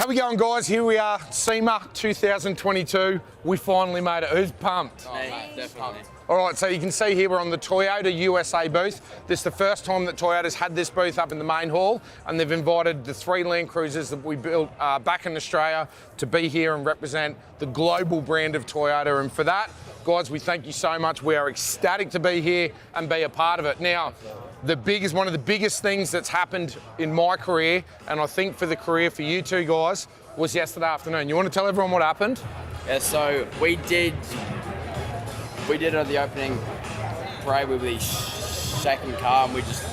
How we going, guys? Here we are, SEMA 2022. We finally made it. Who's pumped? Oh, mate, definitely. All right, so you can see here we're on the Toyota USA booth. This is the first time that Toyota's had this booth up in the main hall, and they've invited the 3 LandCruisers that we built back in Australia to be here and represent the global brand of Toyota. And for that, guys, we thank you so much. We are ecstatic to be here and be a part of it. Now, one of the biggest things that's happened in my career, and I think for the career for you two guys, was yesterday afternoon. You want to tell everyone what happened? Yeah, so we did it at the opening parade with the second car, and we just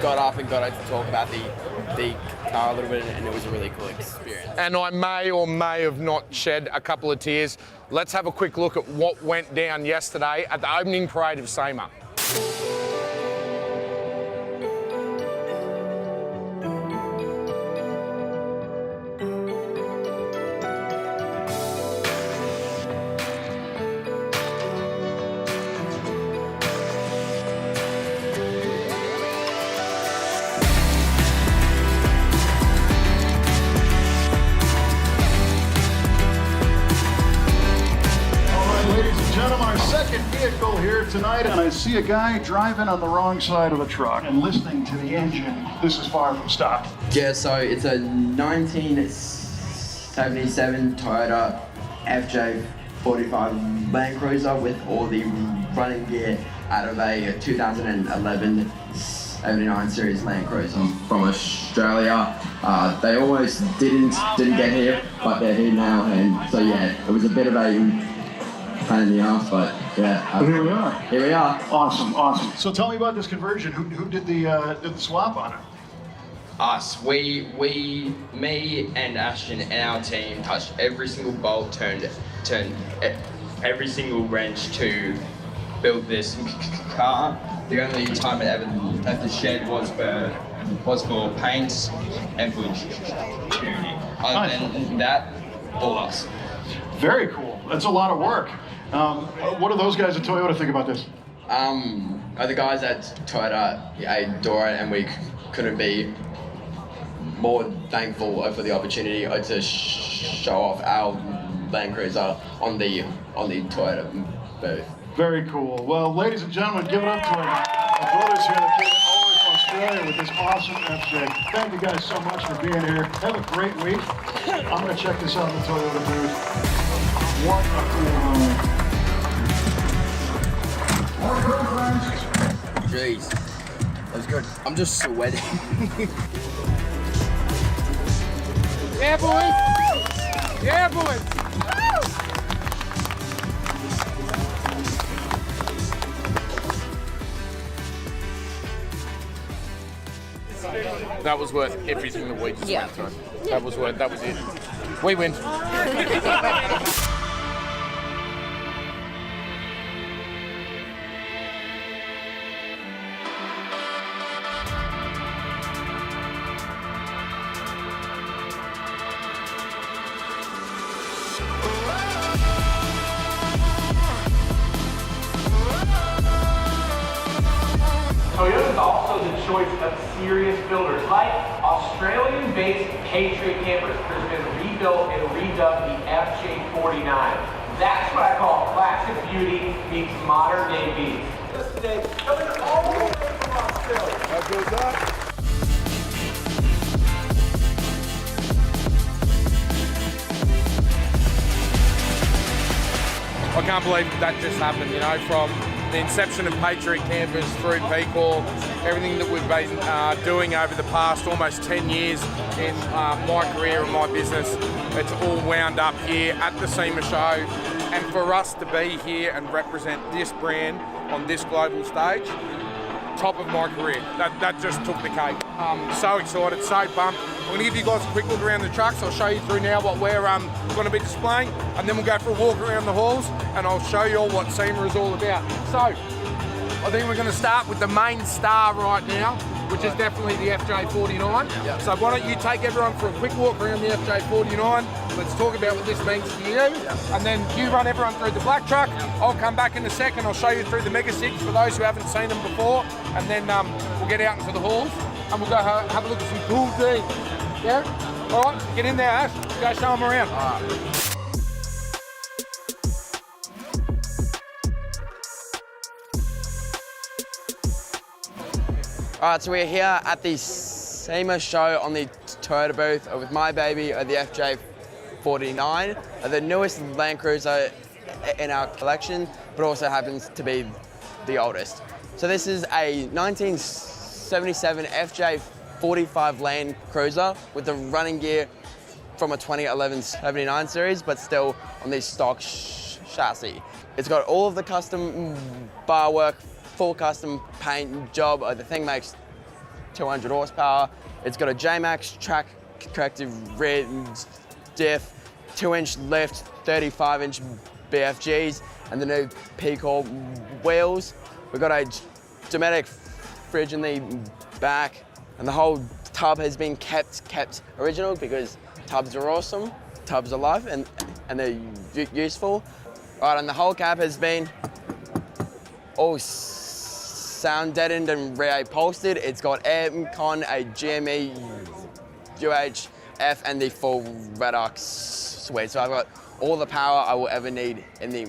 got up and got out to talk about the car a little bit, and it was a really cool experience. And I may or may have not shed a couple of tears. Let's have a quick look at what went down yesterday at the opening parade of SEMA. Vehicle here tonight, and I see a guy driving on the wrong side of the truck and listening to the engine. This is far from stock. Yeah, so it's a 1977 Toyota FJ45 LandCruiser with all the running gear out of a 2011 79 series LandCruiser from Australia. They almost didn't get here, but they're here now, and so yeah, it was a bit of a pain in the ass, but yeah. But here we are. Here we are. Awesome, awesome. So tell me about this conversion. Who did the swap on it? Us. Me and Ashton and our team touched every single bolt, turned every single wrench to build this car. The only time it ever left the shed was for paint and for tuning. Other than that, all us. Very cool. That's a lot of work. What do those guys at Toyota think about this? The guys at Toyota adore it, and we couldn't be more thankful for the opportunity to show off our LandCruiser on the Toyota booth. Very cool. Well, ladies and gentlemen, give it up to our brothers here that came all the way from Australia with this awesome FJ. Thank you guys so much for being here. Have a great week. I'm going to check this out in the Toyota booth. What a cool ride. Jeez, that was good. I'm just sweating. Yeah, boys! Yeah, boys! That was worth everything that we just went through. That was it. We win. Toyota is also the choice of serious builders like Australian-based Patriot Campers, which has been rebuilt and redubbed the FJ49. That's what I call classic beauty meets modern day beats. Today, coming all the way from Australia. How goes that? I can't believe that just happened, you know, from the inception of Patriot Campers through Peacock, everything that we've been doing over the past almost 10 years in my career and my business, it's all wound up here at the SEMAShow. And for us to be here and represent this brand on this global stage, top of my career. That just took the cake. So excited, so pumped. I'm going to give you guys a quick look around the trucks. I'll show you through now what we're going to be displaying, and then we'll go for a walk around the halls, and I'll show you all what SEMA is all about. So, I think we're going to start with the main star right now, which is definitely the FJ49. Yep. So why don't you take everyone for a quick walk around the FJ49. Let's talk about what this means to you. Yep. And then you run everyone through the black truck. I'll come back in a second. I'll show you through the Mega 6 for those who haven't seen them before. And then we'll get out into the halls and we'll go have a look at some cool things. Yeah? All right, get in there, Ash. Go show them around. All right, so we're here at the SEMAShow on the Toyota booth with my baby, the FJ49, the newest LandCruiser in our collection, but also happens to be the oldest. So this is a 1977 FJ45 LandCruiser with the running gear from a 2011 79 series, but still on the stock chassis. It's got all of the custom bar work, full custom paint job. The thing makes 200 horsepower. It's got a J-Max track corrective rear diff, 2-inch lift, 35-inch BFGs, and the new P-Core wheels. We've got a Dometic fridge in the back, and the whole tub has been kept original because tubs are awesome, tubs are life, and they're useful. Right, and the whole cab has been all sound deadened and reupholstered. It's got aircon, a GME, UHF, and the full Redarc suite. So I've got all the power I will ever need in the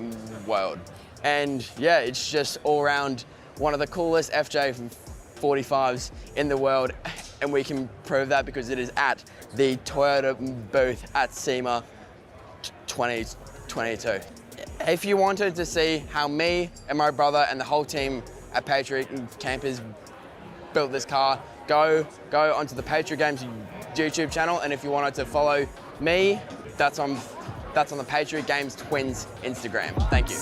world. And yeah, it's just all around one of the coolest FJ45s in the world. And we can prove that because it is at the Toyota booth at SEMA 2022. If you wanted to see how me and my brother and the whole team at Patriot Campers built this car, go onto the Patriot Games YouTube channel, and if you wanted to follow me, that's on the Patriot Games Twins Instagram. Thank you.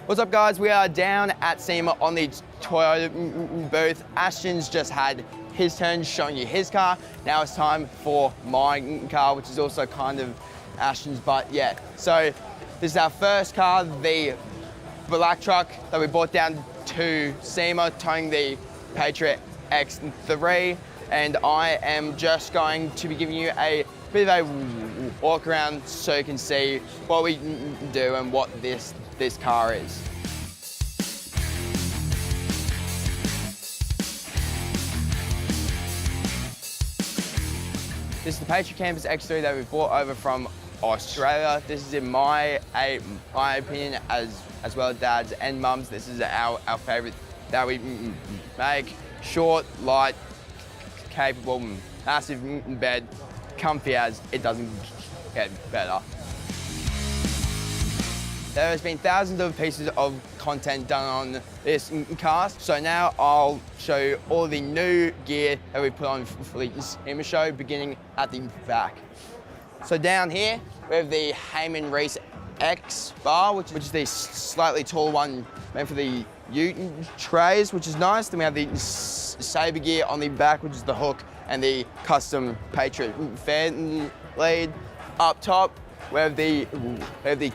What's up, guys? We are down at SEMA on the Toyota booth. Ashton's just had his turn showing you his car. Now it's time for my car, which is also kind of Ashton's, but yeah. So this is our first car, the black truck that we brought down to SEMA, towing the Patriot X3, and I am just going to be giving you a bit of a walk around so you can see what we do and what this car is. This is the Patriot Campers X3 that we brought over from Australia. This is in my opinion, as well as Dad's and Mum's. This is our favorite that we make. Short, light, capable, massive bed, comfy as it doesn't get better. There has been thousands of pieces of content done on this car, so now I'll show you all the new gear that we put on for the SEMAShow, beginning at the back. So down here, we have the Heyman Reese X bar, which is the slightly taller one meant for the ute trays, which is nice. Then we have the Sabre gear on the back, which is the hook, and the custom Patriot fan lead. Up top, we have the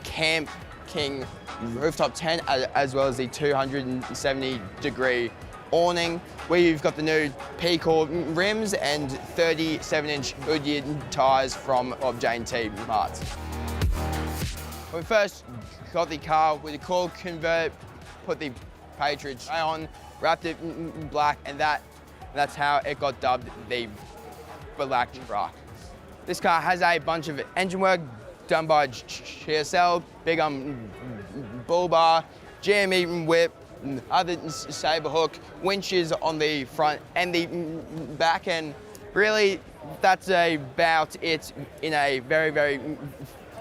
Camp King rooftop tent, as well as the 270-degree awning. We've got the new P-Core rims and 37-inch Goodyear tires from J&T Marts. When we first got the car with the core convert, put the Patriot tray on, wrapped it in black, and that's how it got dubbed the black truck. This car has a bunch of engine work done by GSL, big bull bar, GME whip, other Sabre hook, winches on the front and the back end. Really, that's about it in a very, very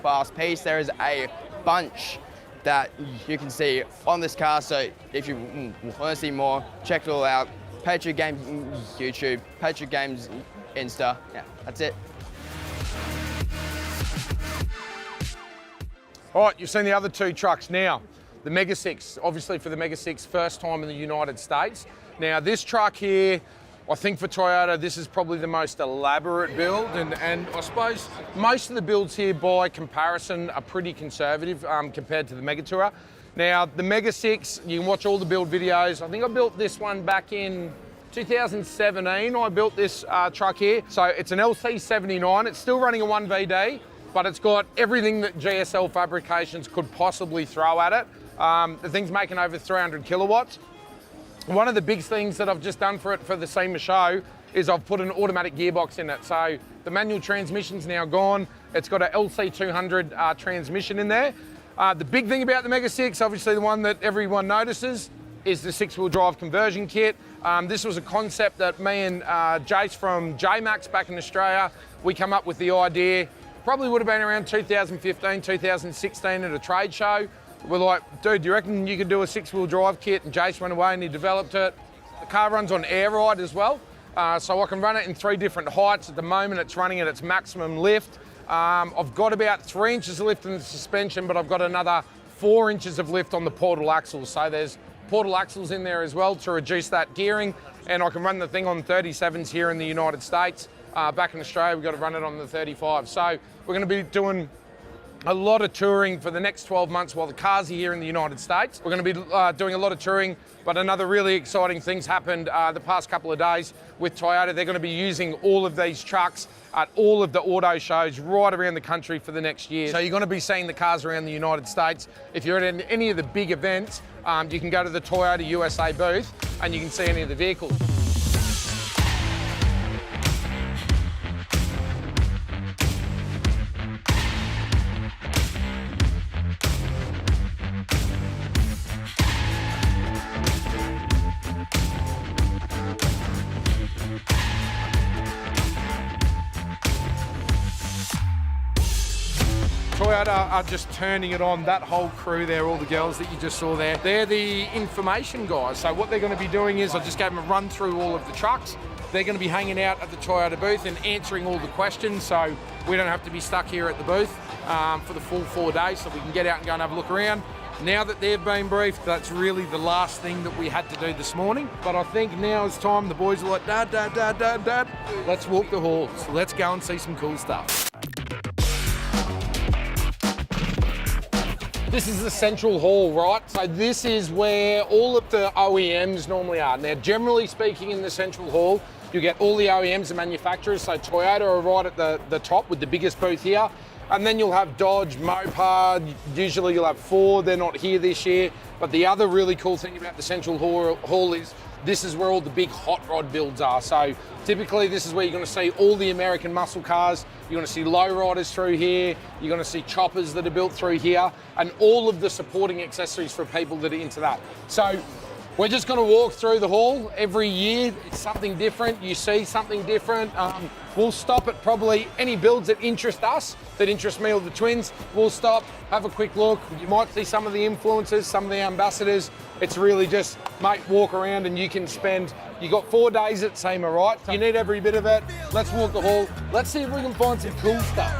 fast piece. There is a bunch that you can see on this car, so if you want to see more, check it all out. Patriot Games YouTube, Patriot Games Insta. Yeah, that's it. All right, you've seen the other two trucks now. The Mega 6, obviously for the Mega 6, first time in the United States. Now this truck here, I think for Toyota, this is probably the most elaborate build, and I suppose most of the builds here by comparison are pretty conservative compared to the Mega Tourer. Now the Mega 6, you can watch all the build videos. I think I built this one back in 2017, I built this truck here. So it's an LC79. It's still running a 1VD, but it's got everything that GSL Fabrications could possibly throw at it. The thing's making over 300 kilowatts. One of the big things that I've just done for it for the SEMAShow is I've put an automatic gearbox in it. So the manual transmission's now gone. It's got a LC200 transmission in there. The big thing about the Mega 6, obviously the one that everyone notices, is the 6-wheel drive conversion kit. This was a concept that me and Jace from J-Max back in Australia, we come up with the idea. Probably would have been around 2015, 2016 at a trade show. We're like, dude, do you reckon you could do a 6-wheel drive kit? And Jace went away and he developed it. The car runs on air ride as well. So I can run it in 3 different heights. At the moment, it's running at its maximum lift. I've got about 3 inches of lift in the suspension, but I've got another 4 inches of lift on the portal axles. So there's portal axles in there as well to reduce that gearing, and I can run the thing on 37s here in the United States. Back in Australia, we've got to run it on the 35. So we're going to be doing a lot of touring for the next 12 months while the cars are here in the United States. We're going to be doing a lot of touring, but another really exciting thing's happened the past couple of days with Toyota. They're going to be using all of these trucks at all of the auto shows right around the country for the next year. So you're going to be seeing the cars around the United States. If you're at any of the big events, you can go to the Toyota USA booth and you can see any of the vehicles. Toyota are just turning it on. That whole crew there, all the girls that you just saw there, they're the information guys. So what they're going to be doing is, I just gave them a run through all of the trucks. They're going to be hanging out at the Toyota booth and answering all the questions, so we don't have to be stuck here at the booth for the full 4 days, so we can get out and go and have a look around. Now that they've been briefed, that's really the last thing that we had to do this morning. But I think now is time. The boys are like, Dad, Dad, Dad, Dad, Dad. Let's walk the halls. So let's go and see some cool stuff. This is the central hall, right? So this is where all of the OEMs normally are. Now, generally speaking, in the central hall, you get all the OEMs and manufacturers. So Toyota are right at the top with the biggest booth here. And then you'll have Dodge, Mopar, usually you'll have Ford. They're not here this year. But the other really cool thing about the central hall is this is where all the big hot rod builds are. So typically this is where you're going to see all the American muscle cars. You're going to see lowriders through here. You're going to see choppers that are built through here, and all of the supporting accessories for people that are into that. So we're just going to walk through the hall. Every year it's something different. You see something different. We'll stop at probably any builds that interest us, that interest me or the twins. We'll stop, have a quick look. You might see some of the influencers, some of the ambassadors. It's really just, mate, walk around and you can spend, you got 4 days at SEMA, right? You need every bit of it. Let's walk the hall. Let's see if we can find some cool stuff.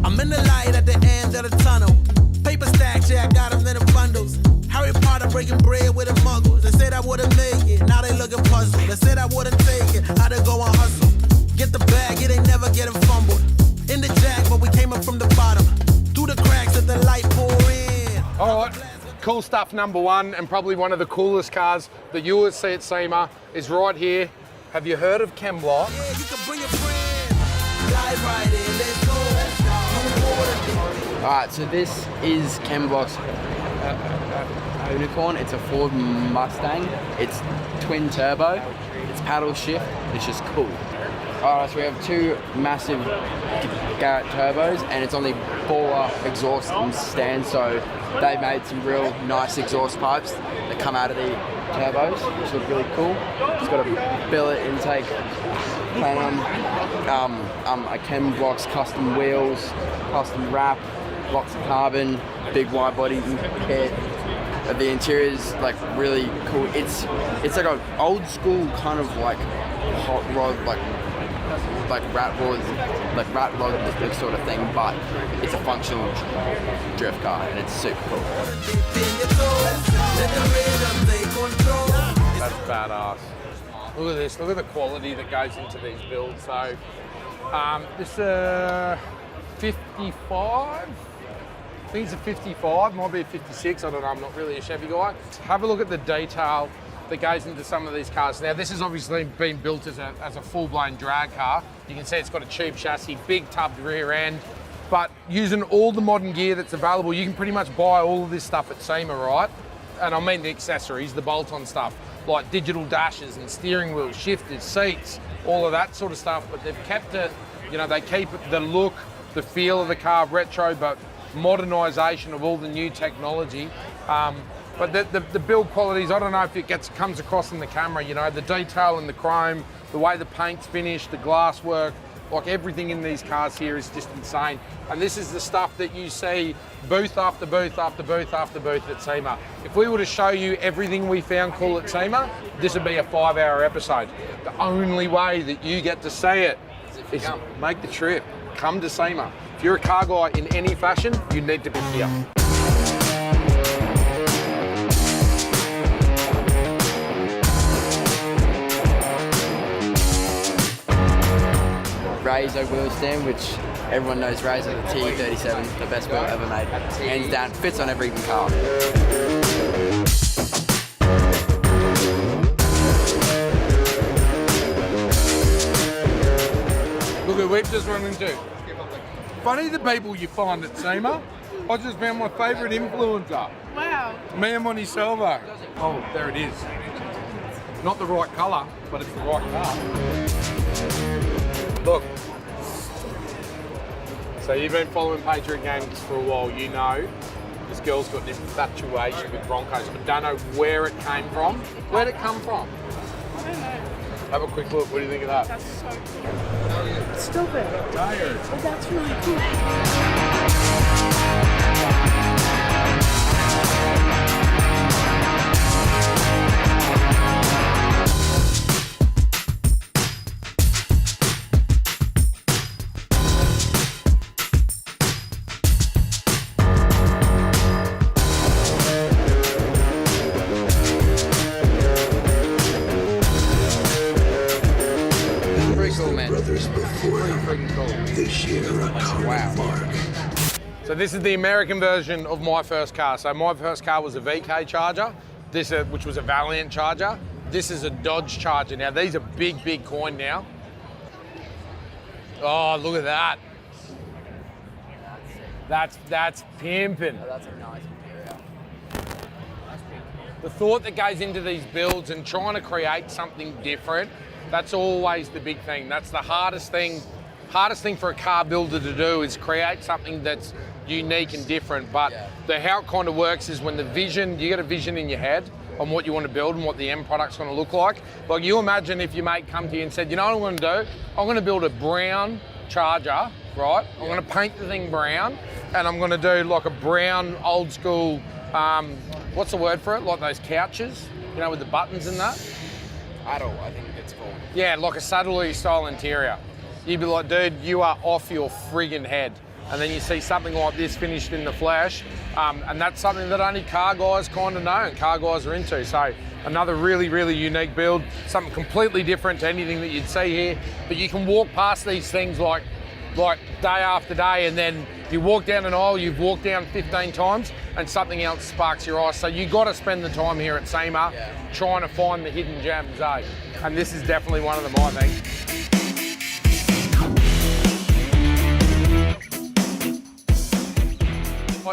I'm in the light at the end of the tunnel. Paper stacks, yeah, I got them in the bundles. Harry Potter breaking bread with the muggles. They said I wouldn't make it, now they looking puzzled. They said I wouldn't take it, how to go and hustle. Get the bag, it ain't never getting fumbled. In the jack, but we came up from the bottom. Through the cracks that the light pour in. All right, cool stuff number one, and probably one of the coolest cars that you will see at SEMA is right here. Have you heard of Chemblock? Yeah, you can bring your friend. Dive right in, let's go. Alright, so this is Chemblock's Unicorn. It's a Ford Mustang. It's twin turbo. It's paddle shift. It's just cool. Alright, so we have 2 massive Garrett turbos, and it's on the baller exhaust stand, so they've made some real nice exhaust pipes that come out of the turbos, which look really cool. It's got a billet intake plan on, a Chemblock's custom wheels, custom wrap, lots of carbon, big wide body kit. The interior is like really cool. It's like an old school kind of like hot rod, like rat rod sort of thing, but it's a functional drift car and it's super cool. That's badass. Look at this, look at the quality that goes into these builds. So this 55, I think it's a 55, might be a 56, I don't know, I'm not really a Chevy guy. Have a look at the detail that goes into some of these cars. Now, this has obviously been built as a full-blown drag car. You can see it's got a tube chassis, big tubbed rear end, but using all the modern gear that's available, you can pretty much buy all of this stuff at SEMA, right? And I mean the accessories, the bolt-on stuff, like digital dashes and steering wheels, shifters, seats, all of that sort of stuff, but they've kept it, you know, they keep it, the look, the feel of the car retro, but modernisation of all the new technology. But the build qualities, I don't know if it comes across in the camera, you know, the detail in the chrome, the way the paint's finished, the glass work, like everything in these cars here is just insane. And this is the stuff that you see booth after booth after booth after booth at SEMA. If we were to show you everything we found cool at SEMA, this would be a 5-hour episode. The only way that you get to see it is make the trip, come to SEMA. If you're a car guy in any fashion, you need to be here. Razor wheel stem, which everyone knows Razor, the T37, the best wheel ever made. Hands down, fits on every car. Look who we've just run into. Funny the people you find at SEMA. I just found my favourite influencer. Wow. Me and Monty Salvo. Oh, there it is. Not the right colour, but it's the right car. Look. So you've been following Patriot Games for a while, you know this girl's got an infatuation with Broncos, but don't know where it came from. Where'd it come from? I don't know. Have a quick look, what do you think of that? That's so cool. Stop it. Tired. Oh, that's really cool. So this is the American version of my first car. So my first car was a VK Charger, which was a Valiant Charger. This is a Dodge Charger. Now these are big, big coin now. Oh, look at that. That's pimping. Oh, that's a nice interior. The thought that goes into these builds and trying to create something different, that's always the big thing. That's the hardest thing for a car builder to do, is create something that's unique and different. But how it kind of works is when you get a vision in your head on what you want to build and what the end product's going to look like. Like you imagine if your mate come to you and said, you know what I'm going to do? I'm going to build a brown Charger, right? I'm going to paint the thing brown, and I'm going to do like a brown old school, what's the word for it? Like those couches, you know, with the buttons and that. Saddle, I think it's called. Yeah, like a saddlery style interior. You'd be like, dude, you are off your friggin' head. And then you see something like this finished in the flesh, and that's something that only car guys kind of know and car guys are into. So another really, really unique build, something completely different to anything that you'd see here. But you can walk past these things like day after day, and then you walk down an aisle you've walked down 15 times and something else sparks your eye. So you got to spend the time here at SEMA trying to find the hidden gems, eh? And this is definitely one of them, I think.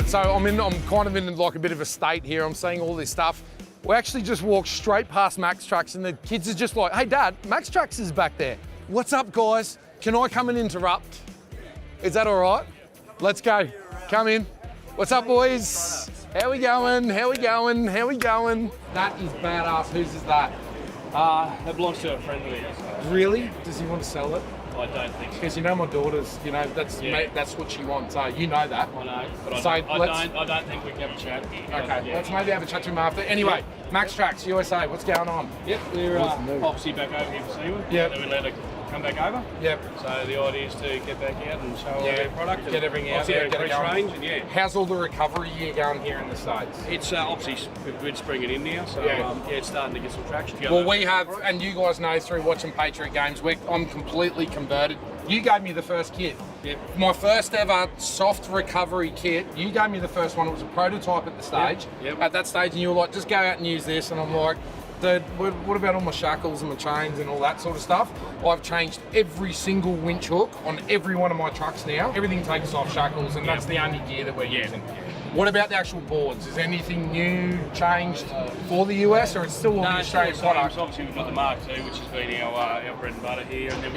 So I'm kind of in like a bit of a state here. I'm seeing all this stuff. We actually just walked straight past Max Trucks, and the kids are just like, hey Dad, Max Trucks is back there. What's up guys? Can I come and interrupt? Is that all right? Let's go, come in. What's up boys? How we going? How we going? How we going? That is badass. Whose is that? That belongs to a friend of theirs. Really? Does he want to sell it? I don't think so. Because you know my daughter's, you know, that's what she wants. So you know that. I know, but So I don't think we can have a chat. Okay, let's maybe have a chat to him after. Anyway, Max Trucks USA, what's going on? Yep, we're obviously back over here for SEMA. Yep. Then we let it come back over. Yep. So the idea is to get back out and show all their product. Get everything out there, get it going. Range, and How's all the recovery year going here in the States? It's obviously we're just bringing it in now, so it's starting to get some traction. Well, we have, and you guys know through watching Patriot Games, I'm completely converted. You gave me the first kit. Yep. My first ever soft recovery kit, you gave me the first one. It was a prototype at the stage. Yep. At that stage, and you were like, just go out and use this. And I'm like, Dude, what about all my shackles and my chains and all that sort of stuff? I've changed every single winch hook on every one of my trucks now. Everything takes off shackles, and that's the only gear that we're using. What about the actual boards? Is anything new changed for the US, or it's still all the Australian product? Obviously, we've got the Mark II, which has been our bread and butter here, and then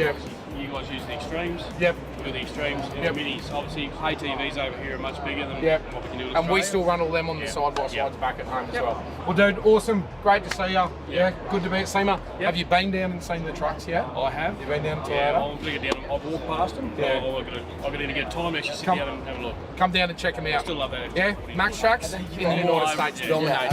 you guys use the Extremes. Yep. We've got the Extremes and the Minis. Obviously, ATVs over here are much bigger than what we can do in And we Australia. still run all them on the side-by-sides back at home as well. Well, dude, awesome. Great to see you. Yeah, good to be at SEMA. Have you been down and seen the trucks yet? I have. You've been down to Yeah, Toyota? I'm going to get down. I've walked past them. Yeah. I've got to get time to actually sit down and have a look. Come down and check them out. Still love that. Yeah, Max Tracks in the United States dominate.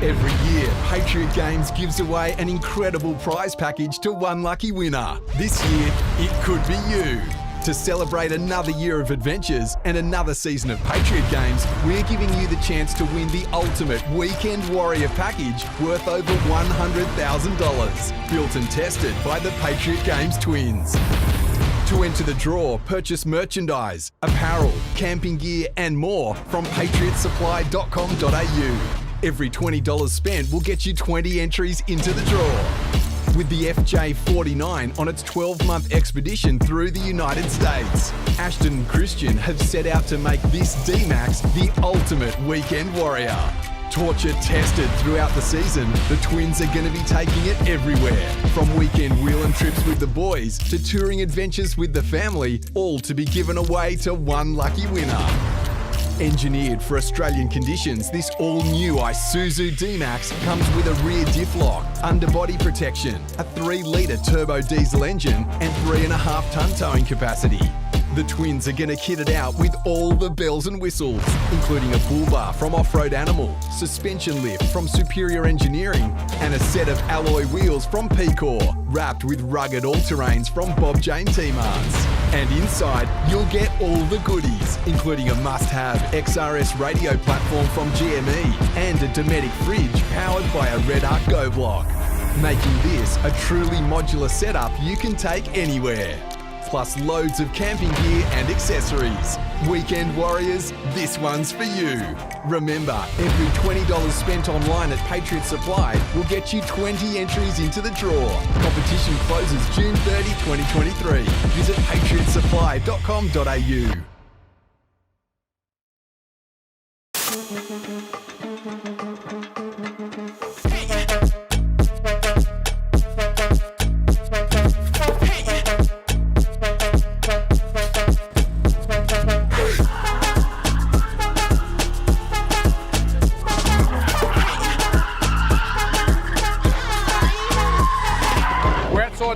Every year, Patriot Games gives away an incredible prize package to one lucky winner. This year, it could be you. To celebrate another year of adventures and another season of Patriot Games, we're giving you the chance to win the ultimate Weekend Warrior package worth over $100,000. Built and tested by the Patriot Games twins. To enter the draw, purchase merchandise, apparel, camping gear and more from patriotsupply.com.au. Every $20 spent will get you 20 entries into the draw. With the FJ49 on its 12-month expedition through the United States, Ashton and Christian have set out to make this D-Max the ultimate weekend warrior. Torture tested throughout the season, the twins are going to be taking it everywhere. From weekend wheeling trips with the boys to touring adventures with the family, all to be given away to one lucky winner. Engineered for Australian conditions, this all-new Isuzu D-Max comes with a rear diff lock, underbody protection, a 3-litre turbo diesel engine and 3.5-tonne towing capacity. The twins are going to kit it out with all the bells and whistles, including a bull bar from Off-Road Animal, suspension lift from Superior Engineering, and a set of alloy wheels from P-Core, wrapped with rugged all-terrains from Bob Jane T-Marts. And inside, you'll get all the goodies, including a must-have XRS radio platform from GME and a Dometic fridge powered by a Redarc Go block, making this a truly modular setup you can take anywhere. Plus loads of camping gear and accessories. Weekend Warriors, this one's for you. Remember, every $20 spent online at Patriot Supply will get you 20 entries into the draw. Competition closes June 30, 2023. Visit patriotsupply.com.au.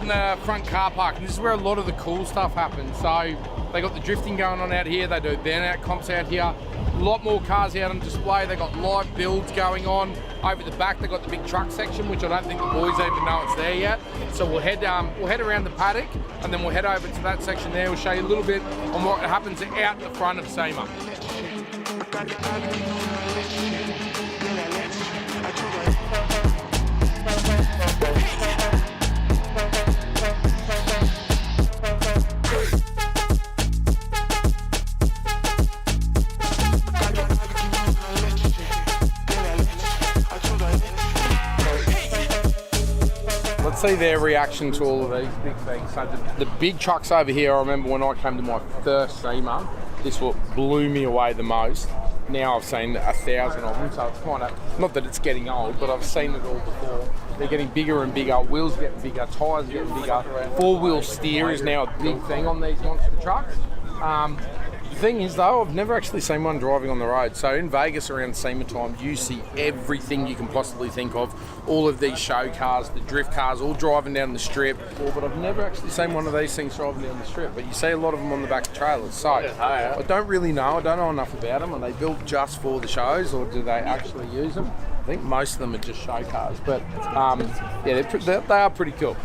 In the front car park, and this is where a lot of the cool stuff happens. So they got the drifting going on out here, they do burnout comps out here, a lot more cars out on display, they got live builds going on. Over the back they got the big truck section, which I don't think the boys even know it's there yet. So we'll head around the paddock and then we'll head over to that section there. We'll show you a little bit on what happens out the front of SEMA. Let's see their reaction to all of these big things. So the big trucks over here, I remember when I came to my first SEMA, this what blew me away the most. Now I've seen 1,000 of them, so it's kind of, not that it's getting old, but I've seen it all before. They're getting bigger and bigger, wheels getting bigger, tyres getting bigger. 4-wheel steer is now a big thing on these monster trucks. The thing is though, I've never actually seen one driving on the road. So in Vegas around SEMA time, you see everything you can possibly think of. All of these show cars, the drift cars, all driving down the strip. But I've never actually seen one of these things driving down the strip. But you see a lot of them on the back of trailers. So I don't really know. I don't know enough about them. Are they built just for the shows, or do they actually use them? I think most of them are just show cars. But yeah, they are pretty cool.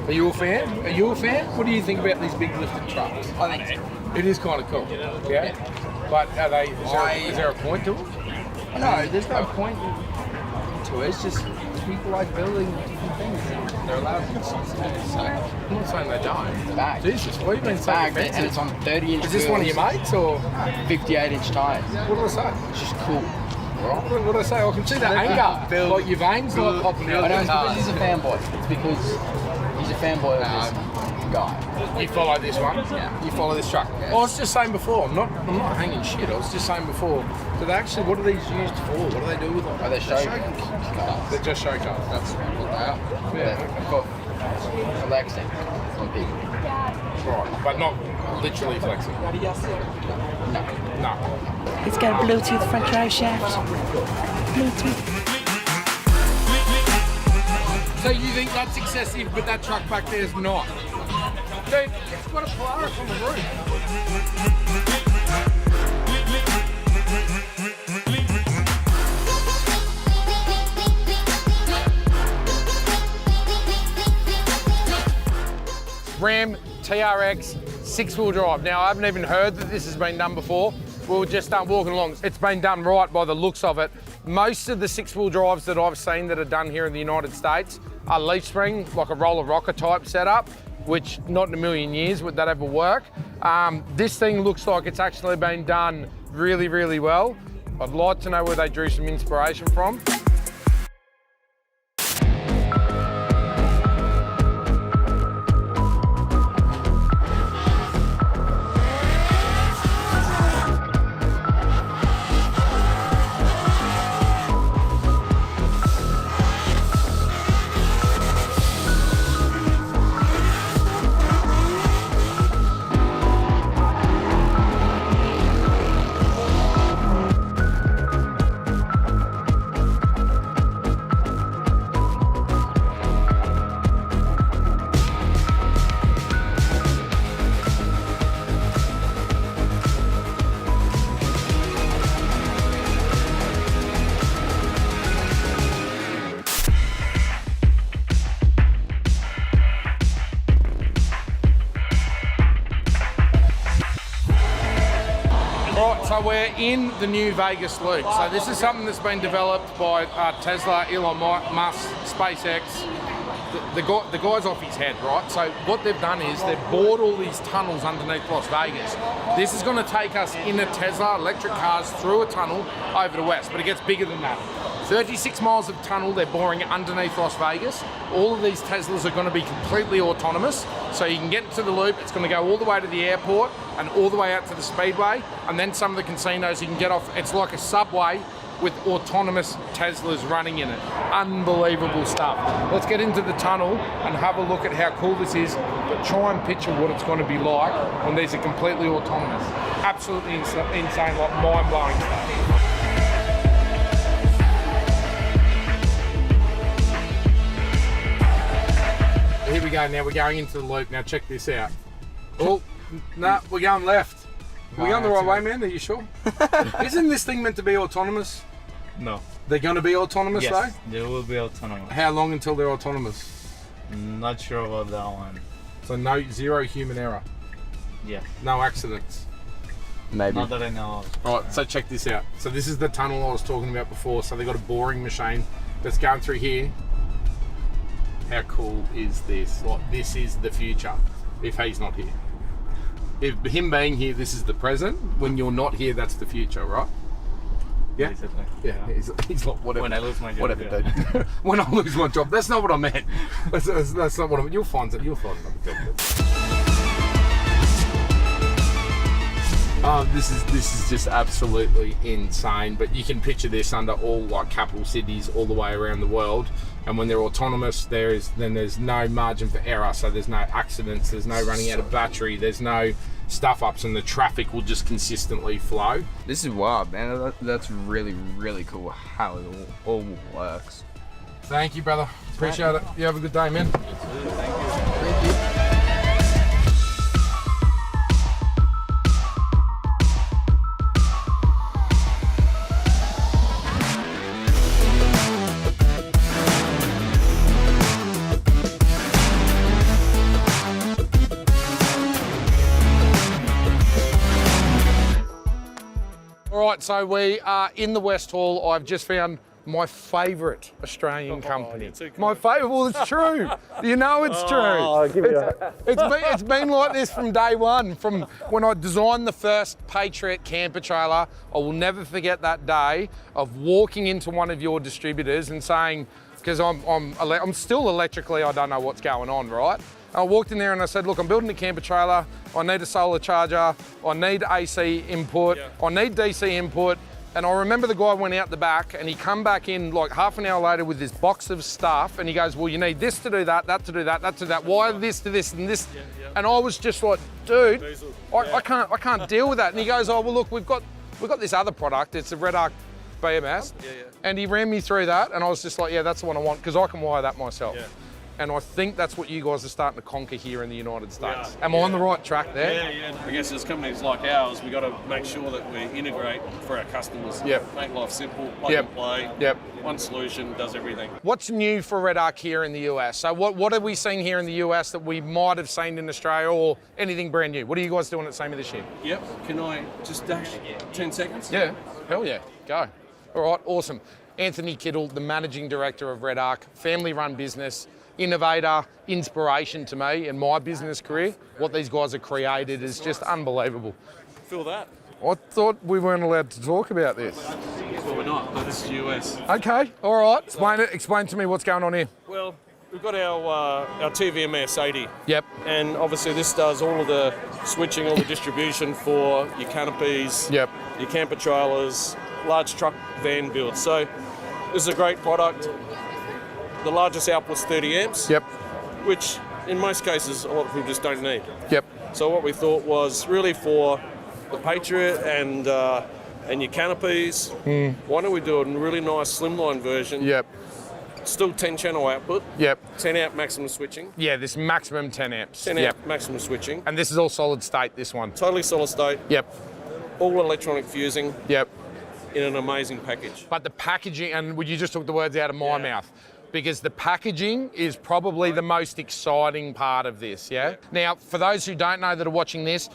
Are you a fan? Are you a fan? What do you think about these big lifted trucks? I think it is kind of cool. Yeah. But are they? Is there a point to it? no, there's no point to it. It's just people like building different things. They're allowed to do so. I'm not saying they don't. It's bagged. Jesus, what have you been It's saying? bagged, and it's on 30-inch Is this one of your mates or 58-inch tyres. what do I say? It's just cool. What do I say? I can see that anger. Like your veins like popping out. I know, it's because he's a fanboy. It's because he's a fanboy of this guy. You follow this one? Yeah. You follow this truck? Yeah. I was just saying before, I'm not hanging shit. I was just saying before. So they actually, what are these used for? What do they do with them? Oh, they're show cars. They're just show cars. That's what they are. Yeah. For flexing on people. Right, but not literally flexing. No. No. It's got a Bluetooth front drive shaft. Bluetooth. So you think that's excessive, but that truck back there is not? Dude, it's got a Polaris on the roof. Ram TRX 6-wheel drive. Now, I haven't even heard that this has been done before. We were just walking along. It's been done right by the looks of it. Most of the 6-wheel drives that I've seen that are done here in the United States are leaf spring, like a roller rocker type setup, which not in a million years would that ever work. This thing looks like it's actually been done really, really well. I'd like to know where they drew some inspiration from. So we're in the new Vegas loop. So this is something that's been developed by Tesla, Elon Musk, SpaceX. The guy's off his head, right? So what they've done is they've bored all these tunnels underneath Las Vegas. This is going to take us in a Tesla electric cars through a tunnel over to west, but it gets bigger than that. 36 miles of tunnel they're boring underneath Las Vegas. All of these Teslas are going to be completely autonomous. So you can get into the loop, it's going to go all the way to the airport and all the way out to the speedway, and then some of the casinos you can get off. It's like a subway with autonomous Teslas running in it. Unbelievable stuff. Let's get into the tunnel and have a look at how cool this is, but try and picture what it's going to be like when these are completely autonomous. Absolutely insane, like mind-blowing stuff. Here we go now, we're going into the loop. Now check this out. Oh, no, we're going left. We're going the right way, man, are you sure? Isn't this thing meant to be autonomous? No. They're going to be autonomous Yes, though? they will be autonomous. How long until they're autonomous? Not sure about that one. So zero human error? Yeah. No accidents? Maybe. Not that I know of. Alright, so check this out. So this is the tunnel I was talking about before. So they've got a boring machine that's going through here. How cool is this? Like, this is the future if he's not here. If him being here, this is the present. When you're not here, that's the future, right? Yeah? Basically. Yeah. He's like, whatever. When I lose my job. Whatever, yeah. dude. When I lose my job. That's not what I meant. That's not what I meant. You'll find another job. This is just absolutely insane. But you can picture this under all like capital cities all the way around the world. And when they're autonomous, there's no margin for error. So there's no accidents, there's no running out of battery, there's no stuff ups, and the traffic will just consistently flow. This is wild, man. That's really, really cool how it all works. Thank you, brother. Appreciate it. You have a good day, man. Thank you. All right, so we are in the West Hall. I've just found my favourite Australian company. My favourite, well, it's true. You know it's true. It's been like this from day one. From when I designed the first Patriot camper trailer, I will never forget that day of walking into one of your distributors and saying, because I'm still electrically, I don't know what's going on, right? I walked in there and I said, look, I'm building a camper trailer. I need a solar charger. I need AC input. I need DC input. And I remember the guy went out the back and he come back in like half an hour later with this box of stuff and he goes, well, you need this to do that, that to do that, that to do that, why this to this and this. And I was just like, dude, I can't deal with that. And he goes, oh, well, look, we've got this other product. It's a Redarc BMS. And he ran me through that and I was just like, yeah, that's the one I want because I can wire that myself. And I think that's what you guys are starting to conquer here in the United States. Am I on the right track there? Yeah. I guess as companies like ours, we've got to make sure that we integrate for our customers. Make life simple, plug and play. One solution does everything. What's new for Redarc here in the US? So what have we seen here in the US that we might have seen in Australia or anything brand new? What are you guys doing at SEMA this year? Can I just dash 10 seconds? Yeah, hell yeah, go. All right, awesome. Anthony Kittle, the managing director of Redarc, family-run business, innovator, inspiration to me in my business career. What these guys have created is just unbelievable. Feel that? I thought we weren't allowed to talk about this. Well, we're not, but this is US. Okay, all right. Explain to me what's going on here. Well, we've got our TVMS 80. Yep. And obviously this does all of the switching, all the distribution for your canopies, your camper trailers, large truck van builds. So this is a great product. The largest output's 30 amps. Which in most cases a lot of people just don't need. So what we thought was really for the Patriot and your canopies, why don't we do a really nice slimline version? Still 10 channel output. 10 amp maximum switching. Yeah, this maximum 10 amps. 10 amp maximum switching. And this is all solid state, this one? Totally solid state. All electronic fusing. In an amazing package. But the packaging, and you just took the words out of my mouth, because the packaging is probably the most exciting part of this, Now, for those who don't know that are watching this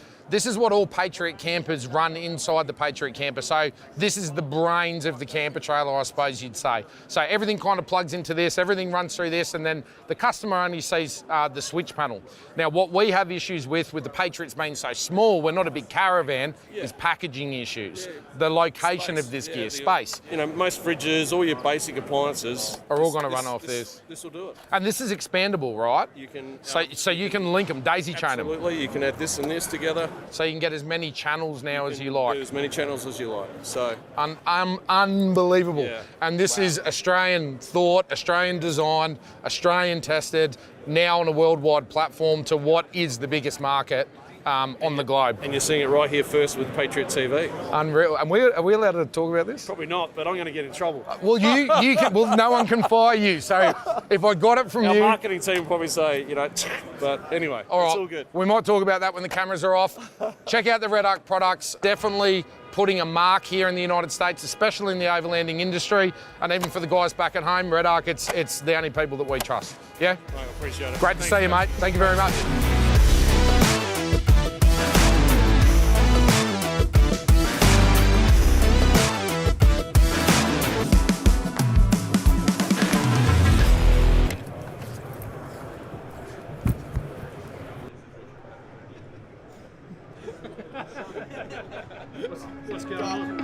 is what all Patriot Campers run inside the Patriot Camper. So this is the brains of the camper trailer, I suppose you'd say. So everything kind of plugs into this, everything runs through this, and then the customer only sees the switch panel. Now, what we have issues with the Patriots being so small, we're not a big caravan, is packaging issues. The location of this gear, space. You know, most fridges, all your basic appliances are all going to run off this. This will do it. And this is expandable, right? You can. So you can link them, daisy chain them. Absolutely, you can add this and this together. So you can get as many channels now as you like. As many channels as you like. So unbelievable. And this is Australian thought, Australian designed, Australian tested, now on a worldwide platform to what is the biggest market on the globe. And you're seeing it right here first with Patriot TV. Unreal. And are we allowed to talk about this? Probably not, but I'm going to get in trouble. Well, you can. Well, no one can fire you. So if I got it from Our you, marketing team will probably say, but anyway, it's all good. We might talk about that when the cameras are off. Check out the Redarc products. Definitely putting a mark here in the United States, especially in the overlanding industry, and even for the guys back at home, Redarc, it's the only people that we trust. Yeah? I appreciate it. Great to see you, mate. Thank you very much. What's going on?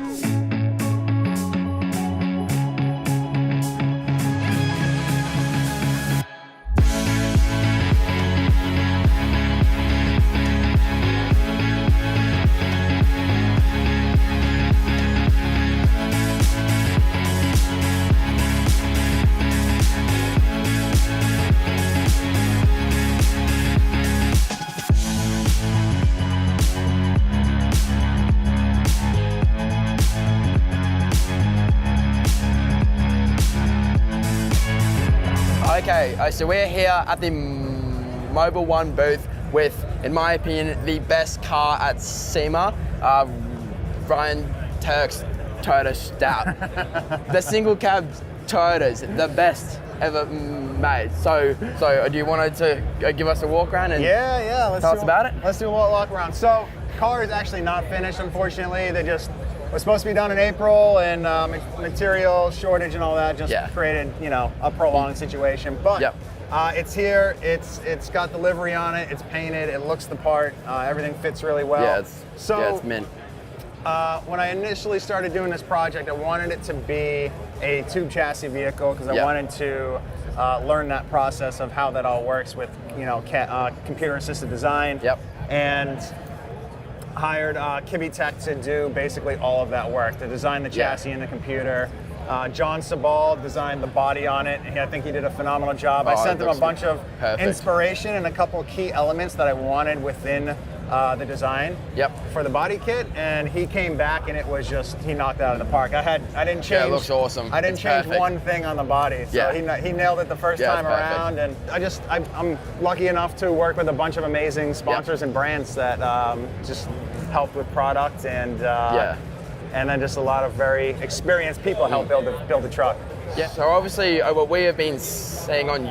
Okay, so we're here at the Mobile One booth with, in my opinion, the best car at SEMA, Ryan Tuerck's Toyota Stout. The single cab Toyotas, the best ever made. So do you want to give us a walk around and let's tell us about it? Let's do a walk around. So, car is actually not finished, unfortunately. They just was supposed to be done in April, and material shortage and all that just created, you know, a prolonged situation. But it's here. It's got the livery on it. It's painted. It looks the part. Everything fits really well. Yeah, it's mint. When I initially started doing this project, I wanted it to be a tube chassis vehicle because I wanted to learn that process of how that all works with, you know, computer-assisted design. And hired Kibby Tech to do basically all of that work, to design the chassis in the computer. John Sabal designed the body on it. I think he did a phenomenal job. I sent him a bunch of inspiration and a couple of key elements that I wanted within the design for the body kit, and he came back and it was just, he knocked it out of the park. I didn't change. It looks awesome. I didn't change one thing on the body. So he nailed it the first time around, and I'm lucky enough to work with a bunch of amazing sponsors and brands that just helped with product, and then just a lot of very experienced people help build the truck. Yeah. So obviously, what we have been saying on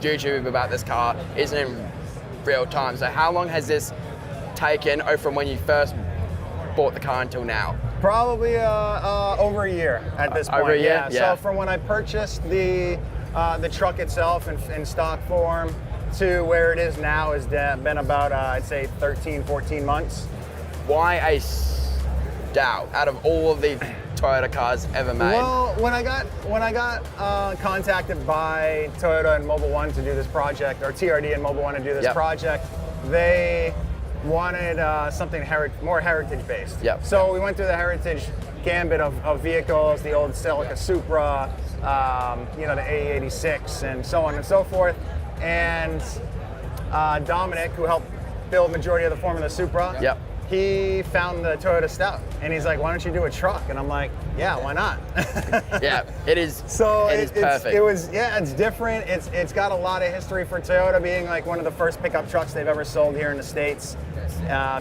YouTube about this car isn't in real time. So how long has this taken from when you first bought the car until now? Probably over a year at this point. Over a year? So from when I purchased the truck itself in stock form to where it is now has been about, I'd say 13, 14 months. Why a Stout out of all of the Toyota cars ever made? Well, when I got contacted by Toyota and Mobil 1 to do this project, or TRD and Mobil 1 to do this project, they wanted something more heritage-based. So we went through the heritage gambit of vehicles, the old Celica Supra, you know, the A86, and so on and so forth. And Dometic, who helped build majority of the Formula Supra, he found the Toyota Stout, and he's like, "Why don't you do a truck?" And I'm like, "Yeah, why not?" It is. So it is perfect. It's different. It's got a lot of history for Toyota, being like one of the first pickup trucks they've ever sold here in the States,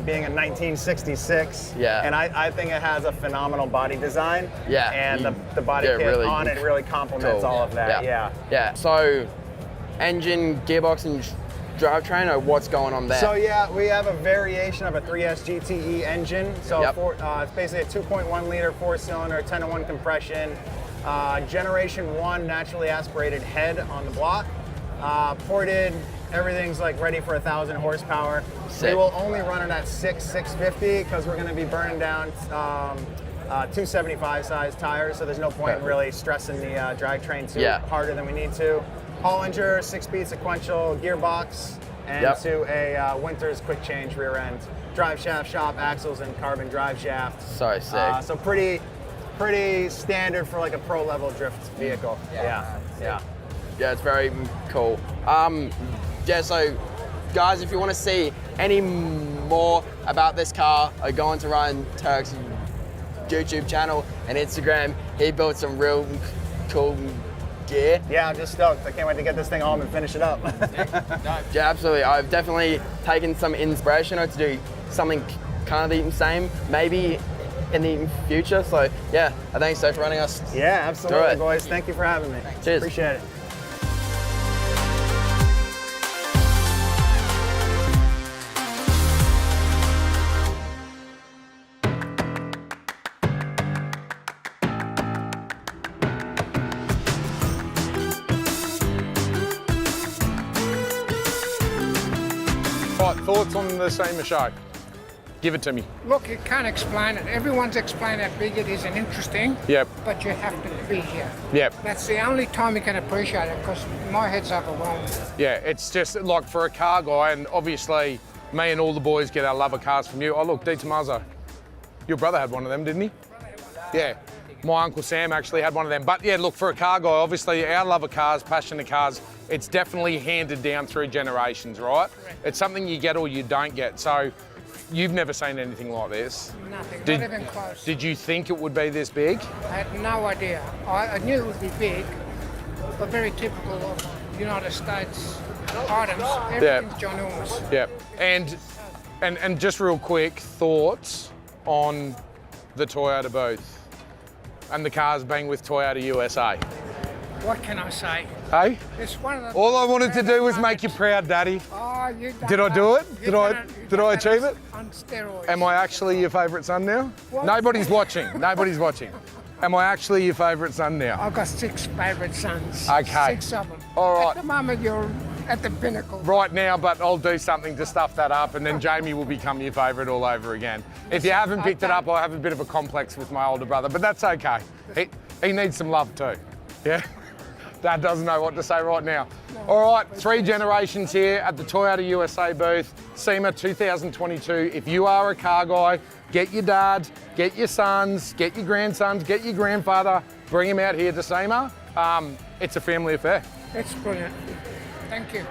being in 1966. And I think it has a phenomenal body design. And the body kit really on it really complements all of that. So, engine, gearbox, and drivetrain, or what's going on there? So we have a variation of a 3S GTE engine. So it's basically a 2.1 liter 4-cylinder, 10-to-1 compression, generation 1 naturally aspirated head on the block, ported. Everything's like ready for 1,000 horsepower. We will only run it at 650 because we're going to be burning down 275 size tires. So there's no point in really stressing the drivetrain too harder than we need to. Hollinger 6-speed sequential gearbox, and to a Winters quick change rear end. Drive shaft shop axles and carbon drive shaft. So sick. So pretty standard for like a pro level drift vehicle. Yeah, it's very cool. So guys, if you want to see any more about this car, go on to Ryan Tuerck's YouTube channel and Instagram. He built some real cool gear. Yeah, I'm just stoked. I can't wait to get this thing home and finish it up. Yeah, absolutely. I've definitely taken some inspiration to do something kind of the same, maybe in the future. So yeah, thanks so for running us. Yeah, absolutely, boys. Thank you for having me. Cheers. Appreciate it. Thoughts on the SEMAShow? Give it to me. Look, you can't explain it. Everyone's explained how big it is and interesting. But you have to be here. That's the only time you can appreciate it, because my head's overwhelmed. Yeah, it's just like for a car guy, and obviously me and all the boys get our love of cars from you. Oh look, D. Tommaso. Your brother had one of them, didn't he? Yeah. My Uncle Sam actually had one of them. But yeah, look, for a car guy, obviously our love of cars, passion of cars, it's definitely handed down through generations, right? It's something you get or you don't get. So you've never seen anything like this? Nothing, not even close. Did you think it would be this big? I had no idea. I knew it would be big, but very typical of United States items. Everything's ginormous. Yeah, and just real quick, thoughts on the Toyota booth and the cars being with Toyota USA? What can I say? Hey? It's one of the all I wanted to do was make you proud, Daddy. Oh, Oh, you done Did I that. do it? You Did I done it. You did done I that achieve it? On steroids. Am I actually your favourite son now? What? Nobody's watching. Nobody's watching. Am I actually your favourite son now? I've got 6 favourite sons. Okay. 6 of them. All right. At the moment, you're at the pinnacle. Right now, but I'll do something to stuff that up, and then Jamie will become your favourite all over again. If you haven't picked it up, I have a bit of a complex with my older brother, but that's okay. He needs some love too. Yeah? Dad doesn't know what to say right now. All right, 3 generations here at the Toyota USA booth, SEMA 2022. If you are a car guy, get your dad, get your sons, get your grandsons, get your grandfather, bring him out here to SEMA. It's a family affair. It's brilliant. Thank you.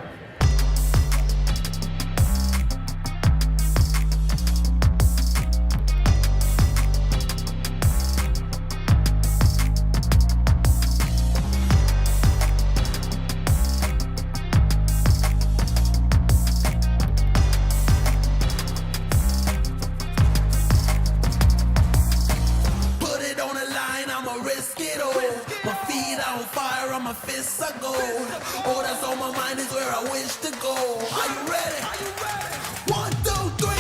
Put it on the line, I'ma risk it all. My feet on fire, on my fists are gold. All that's on my mind is where I wish to go. Are you ready? 1, 2, 3, 4.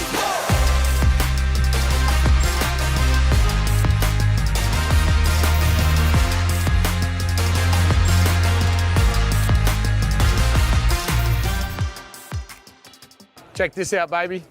Check this out, baby.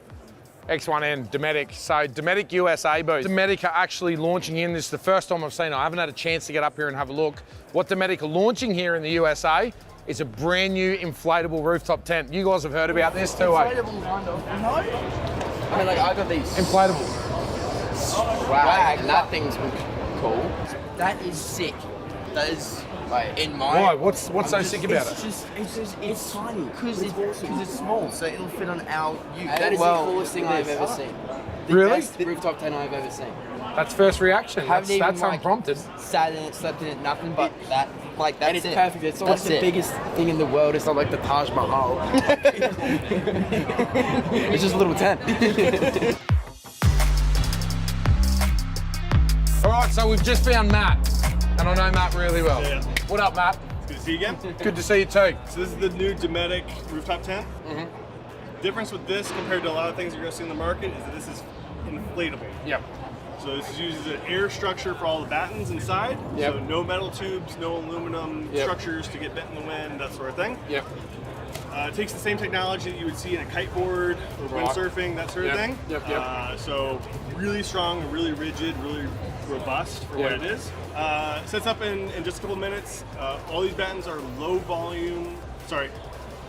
X1N, Dometic. So Dometic USA booth. Dometic are actually launching in. This is the first time I've seen it. I haven't had a chance to get up here and have a look. What Dometic are launching here in the USA is a brand new inflatable rooftop tent. You guys have heard about this too, eh? Inflatable, kind of. No? I mean, like, I got these. Inflatable. Swag, and that thing's cool. That is sick. That is, like, in my... Why? What's so sick about it? It's tiny. Because it's small, so it'll fit on our ute. That is the coolest thing I've ever seen. The Really? best rooftop tent I've ever seen. That's first reaction. Haven't That's even, like, unprompted. Sat in it, slept in it, nothing but that. Like, that's And it's it. perfect. It's not like the biggest thing in the world. It's not like the Taj Mahal. It's just a little tent. All right, so we've just found Matt, and I know Matt really well. Yeah. What up, Matt? Good to see you again. Good to see you too. So this is the new Dometic rooftop tent. Difference with this compared to a lot of things you're going to see in the market is that this is inflatable. Yep. So this uses an air structure for all the battens inside. Yep. So no metal tubes, no aluminum Yep. structures to get bent in the wind, that sort of thing. Yep. It takes the same technology that you would see in a kiteboard or Right. windsurfing, that sort of Yep. thing. Yep, yep. So really strong, really rigid, really robust for what Yep. it is. Sets up in just a couple minutes. All these battens are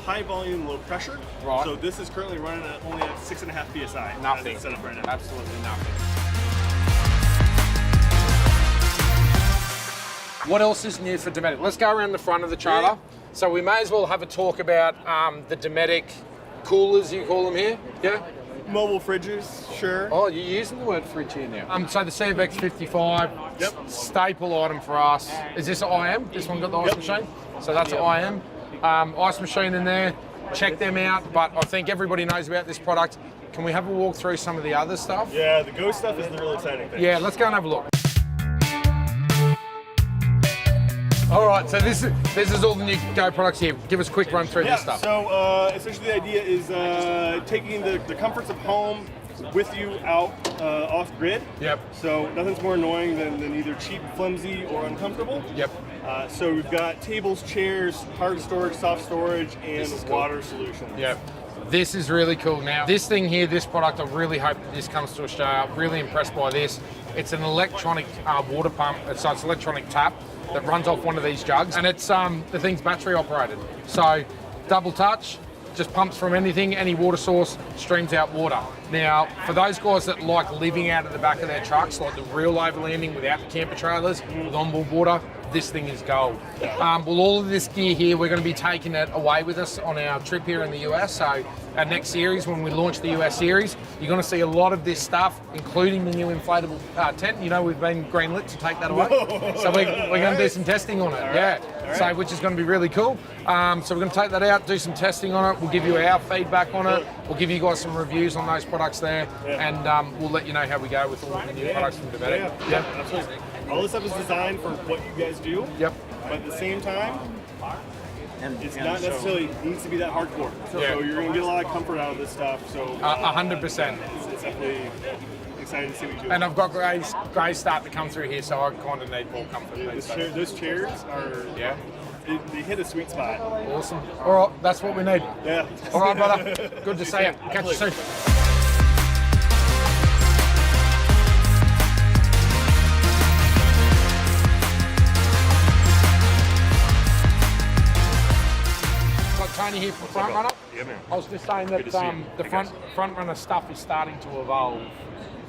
high volume, low pressure. Right. So this is currently running at only at 6.5 psi. Nothing. As it's set up right now. Absolutely nothing. What else is new for Dometic? Let's go around the front of the trailer. Yeah. So we may as well have a talk about the Dometic coolers, you call them here. Yeah? Mobile fridges, sure. Oh, you're using the word fridge here now. So the CFX 55, Yep. staple item for us. Is this IM? This one got the ice Yep. machine? So that's IM. Ice machine in there. Check them out, but I think everybody knows about this product. Can we have a walk through some of the other stuff? Yeah, the Go stuff is the really exciting thing. Yeah, let's go and have a look. All right, so this is all the new Go products here. Give us a quick run through Yeah, this stuff. so essentially the idea is taking the comforts of home with you out off grid. Yep. So nothing's more annoying than either cheap, flimsy, or uncomfortable. Yep. So we've got tables, chairs, hard storage, soft storage, and This is cool. water solutions. Yep. This is really cool. Now, this thing here, this product, I really hope that this comes to Australia. I'm really impressed by this. It's an electronic water pump. So it's an electronic tap that runs off one of these jugs, and it's the thing's battery operated. So double touch, just pumps from anything, any water source, streams out water. Now, for those guys that like living out of the back of their trucks, like the real overlanding without the camper trailers, with onboard water, this thing is gold. Well, all of this gear here, we're going to be taking it away with us on our trip here in the US. So our next series, when we launch the US series, you're going to see a lot of this stuff, including the new inflatable tent. You know, we've been greenlit to take that away. So we're going to do some testing on it. Yeah. So, which is going to be really cool. So we're going to take that out, do some testing on it. We'll give you our feedback on it. We'll give you guys some reviews on those products there, and we'll let you know how we go with all the new products from Dometic. Yeah, absolutely. All this stuff is designed for what you guys do. Yep. But at the same time, It's not necessarily needs to be that hardcore. So you're going to get a lot of comfort out of this stuff. So 100%. It's definitely excited to see what you do. And I've got greys starting to come through here, so I kind of need more comfort. Those chairs are they hit a sweet spot. Awesome. All right, that's what we need. Yeah. All right, brother. Good to see you. Catch you soon. Tony here from Front Runner. Yeah, man. I was just saying that the front runner stuff is starting to evolve.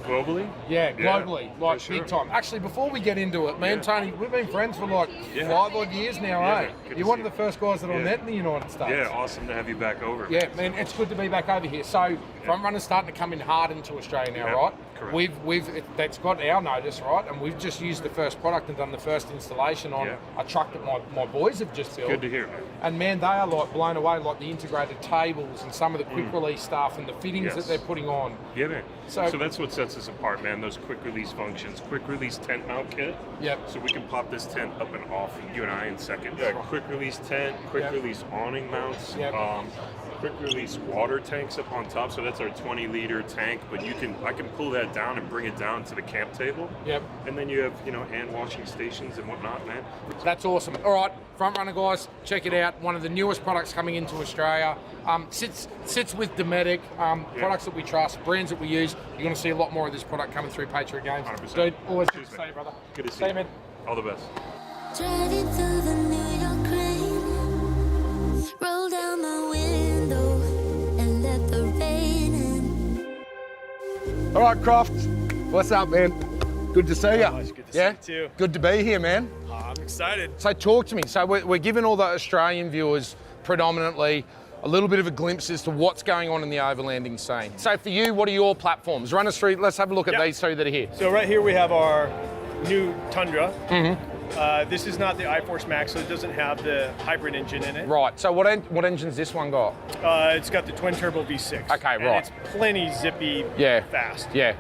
Globally? Yeah, globally, like big time. Actually, before we get into it, me and Tony, we've been friends for like 5 odd years now, eh? You're one of the first guys that I met in the United States. Yeah, awesome to have you back over. Yeah, man, it's good to be back over here. So, front runners starting to come in hard into Australia now, right? Correct. That's got our notice, right? And we've just used the first product and done the first installation on a truck that my boys have just built. Good to hear. And man, they are like blown away, like the integrated tables and some of the quick release stuff and the fittings that they're putting on. Yeah, man. So that's what sets us apart, man. Those quick release functions, quick release tent mount kit. Yep. So we can pop this tent up and off, you and I, in seconds. Yeah, quick release tent, quick release awning mounts. Yep. Quick release water tanks up on top, so that's our 20-liter tank. But I can pull that down and bring it down to the camp table. Yep. And then you have hand washing stations and whatnot, man. That's awesome. All right, front runner guys, check it out. One of the newest products coming into Australia. Sits with Dometic, products that we trust, brands that we use. You're going to see a lot more of this product coming through Patriot Games. 100%. Dude, always good to see you, brother. Good to see you, man. All the best. Driving through the New York rain, roll down my window and let the rain in. All right, Croft, what's up, man? Good to see you. Good to see you too. Good to be here, man. I'm excited. So talk to me. So we're giving all the Australian viewers predominantly a little bit of a glimpse as to what's going on in the overlanding scene. So for you, what are your platforms? Run us through, let's have a look at these two that are here. So right here we have our new Tundra. This is not the iForce Max, so it doesn't have the hybrid engine in it. Right, so what engine's this one got? It's got the twin turbo V6. Okay, and right. it's plenty zippy, fast. Yeah.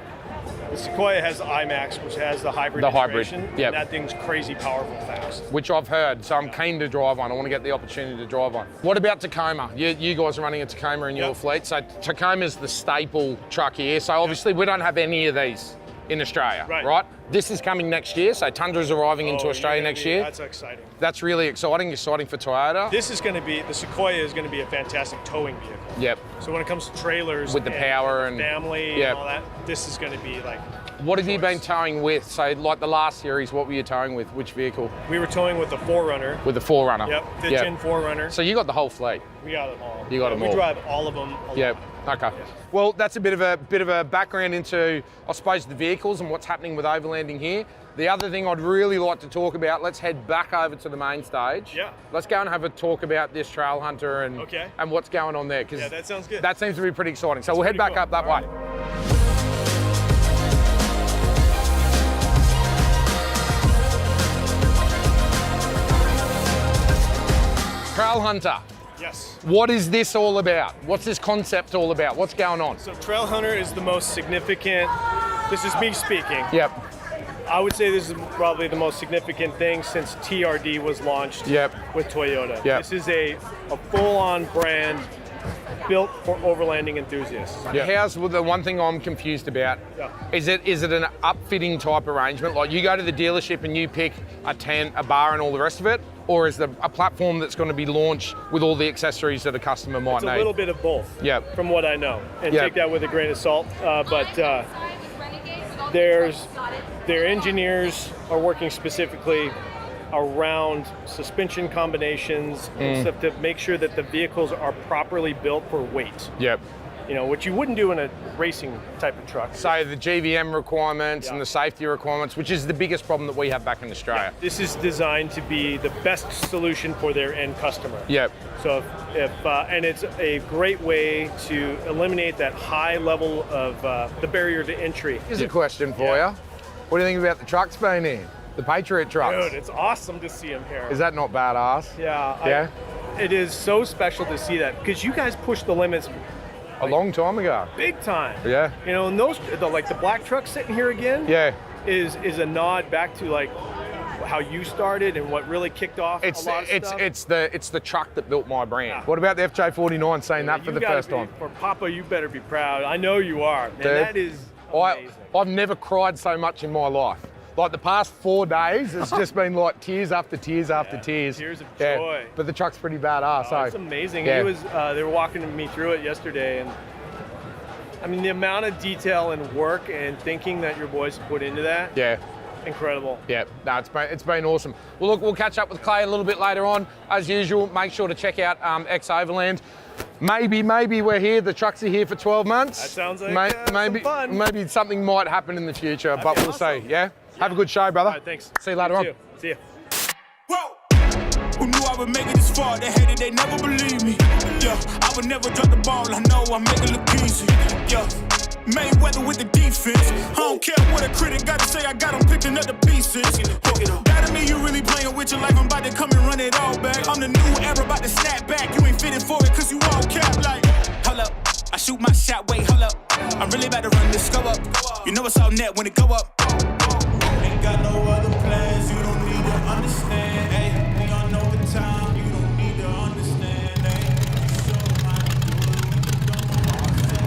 The Sequoia has the iMax, which has the hybrid integration, and that thing's crazy powerful fast. Which I've heard, so I'm keen to drive one. I want to get the opportunity to drive one. What about Tacoma? You guys are running a Tacoma in your fleet, so Tacoma's the staple truck here, so obviously we don't have any of these in Australia, right? This is coming next year, so Tundra's arriving into Australia next year. That's exciting. That's really exciting for Toyota. This is going to be, the Sequoia is going to be a fantastic towing vehicle. Yep. So when it comes to trailers with the power and family and all that, this is going to be like. What have you been towing with? So like the last series, what were you towing with? Which vehicle? We were towing with the 4Runner. With the 4Runner. Yep, the Gen 4Runner. So you got the whole fleet. We got them all. You got them all. We drive all of them. Yep. Okay. Well, that's a bit of a background into, I suppose, the vehicles and what's happening with overlanding here. The other thing I'd really like to talk about, let's head back over to the main stage. Yeah. Let's go and have a talk about this Trailhunter and what's going on there. Yeah, that sounds good. That seems to be pretty exciting. So we'll head back up that way. Trailhunter. Yes. What is this all about? What's this concept all about? What's going on? So Trailhunter is the most significant, this is me speaking. Yep. I would say this is probably the most significant thing since TRD was launched with Toyota. Yep. This is a full-on brand built for overlanding enthusiasts. How's the one thing I'm confused about? Is it an upfitting type arrangement? Like you go to the dealership and you pick a tent, a bar, and all the rest of it, or is there a platform that's going to be launched with all the accessories that a customer might need? It's a little bit of both. From what I know, and take that with a grain of salt. But their engineers are working specifically around suspension combinations and stuff to make sure that the vehicles are properly built for weight. Yep. You know, which you wouldn't do in a racing type of truck. So the GVM requirements and the safety requirements, which is the biggest problem that we have back in Australia. This is designed to be the best solution for their end customer. Yep. So and it's a great way to eliminate that high level of the barrier to entry. Here's a question for you. What do you think about the trucks being here? The Patriot trucks? Dude, it's awesome to see them here. Is that not badass? Yeah. It is so special to see that because you guys push the limits a long time ago. Big time. Yeah. You know, and those, like the black truck sitting here again. Yeah. Is a nod back to like how you started and what really kicked off a lot of stuff? It's the truck that built my brand. What about the FJ49 saying that for the first time? For Papa, you better be proud. I know you are. Man, that is amazing. I've never cried so much in my life. Like the past 4 days, it's just been like tears after tears after tears. Tears of joy. But the truck's pretty badass. Oh, it's amazing. Yeah. He was. They were walking me through it yesterday, and I mean the amount of detail and work and thinking that your boys put into that. Yeah. Incredible. Yeah, no, it's been awesome. Well, look, we'll catch up with Clay a little bit later on. As usual, make sure to check out X-Overland. Maybe we're here. The trucks are here for 12 months. That sounds like maybe some fun. Maybe something might happen in the future, but we'll awesome. see. Yeah. Have a good show, brother. All right, thanks. See you later on. See you. Who knew I would make it this far? They hated, they never believed me. Yeah, I would never drop the ball. I know I make it look easy. Yeah, Mayweather with the defense. I don't care what a critic got to say. I got them picking up the pieces. That to me, you really playing with your life. I'm about to come and run it all back. I'm the new era, about to snap back. You ain't fitted for it, cause you all cap like. Hold up, I shoot my shot. Wait, hold up. I'm really about to run this go up. You know it's all net when it go up. Ain't got no other plans. You don't need to understand. Hey, we on overtime. You don't need to understand.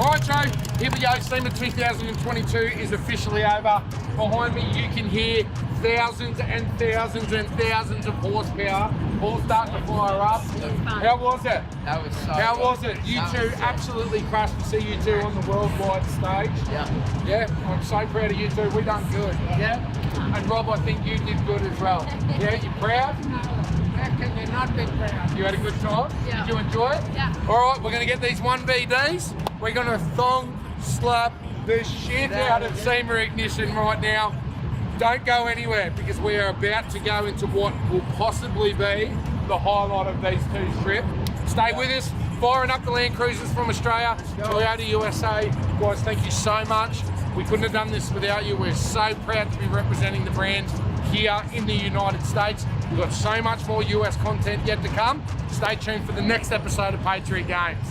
All right, Joe, here we go. SEMA 2022 is officially over. Behind me, you can hear thousands and thousands and thousands of horsepower all starting to fire up. How was it? That was so How good. was it? You two absolutely crushed to see you two on the worldwide stage. Yeah. Yeah, I'm so proud of you two. We done good. Yeah. And Rob, I think you did good as well. Yeah, you proud? How can you not be proud? You had a good time? Yeah. Did you enjoy it? Yeah. All right, we're going to get these 1BDs. We're going to thong slap the shit out of SEMA Ignition right now. Don't go anywhere because we are about to go into what will possibly be the highlight of these two trips. Stay with us. Firing up the LandCruisers from Australia, Toyota USA. Guys, thank you so much. We couldn't have done this without you. We're so proud to be representing the brand here in the United States. We've got so much more US content yet to come. Stay tuned for the next episode of Patriot Games.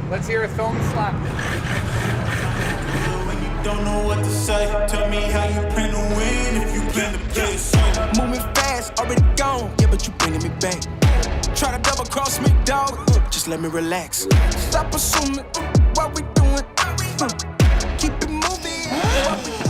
Let's hear a thong slap. Don't know what to say. Tell me how you plan to win if you plan to play it safe. Moving fast, already gone. Yeah, but you bringing me back. Try to double cross me, dog. Just let me relax. Stop assuming what we doing. Keep it moving. What we doing.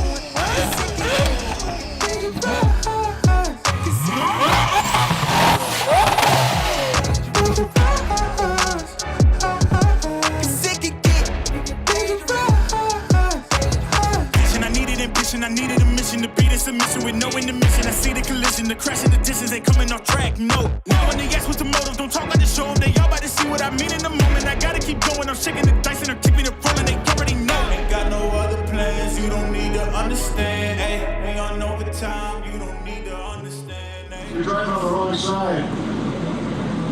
I needed a mission to beat a submission with no intermission. I see the collision, the crash and the distance ain't coming off track, no. Now when they ask what's the motive, don't talk, I just show them. They all about to see what I mean in the moment. I gotta keep going, I'm shaking the dice and they're keeping it rolling. They already know. Ain't got no other plans, you don't need to understand. Hey, we on overtime, you don't need to understand. Hey. You're driving on the wrong side.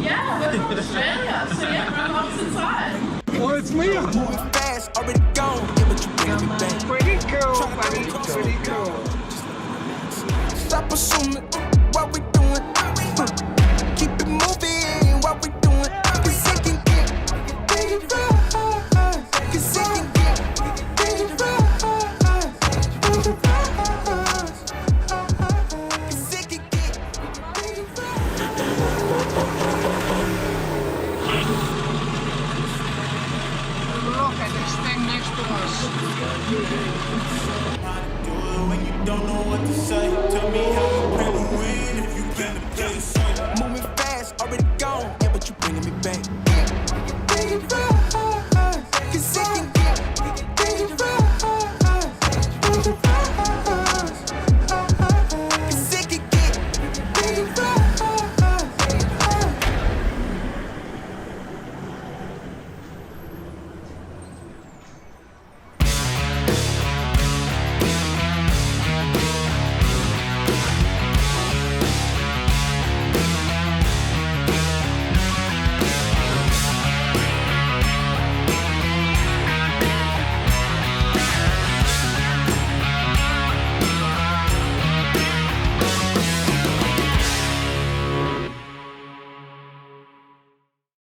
Yeah, we're from Australia, so yeah, we're on the opposite side. Well, it's me. Moving fast, already gone. Yeah, but you bringing me back. Pretty cool, buddy. Pretty cool. Stop assuming what we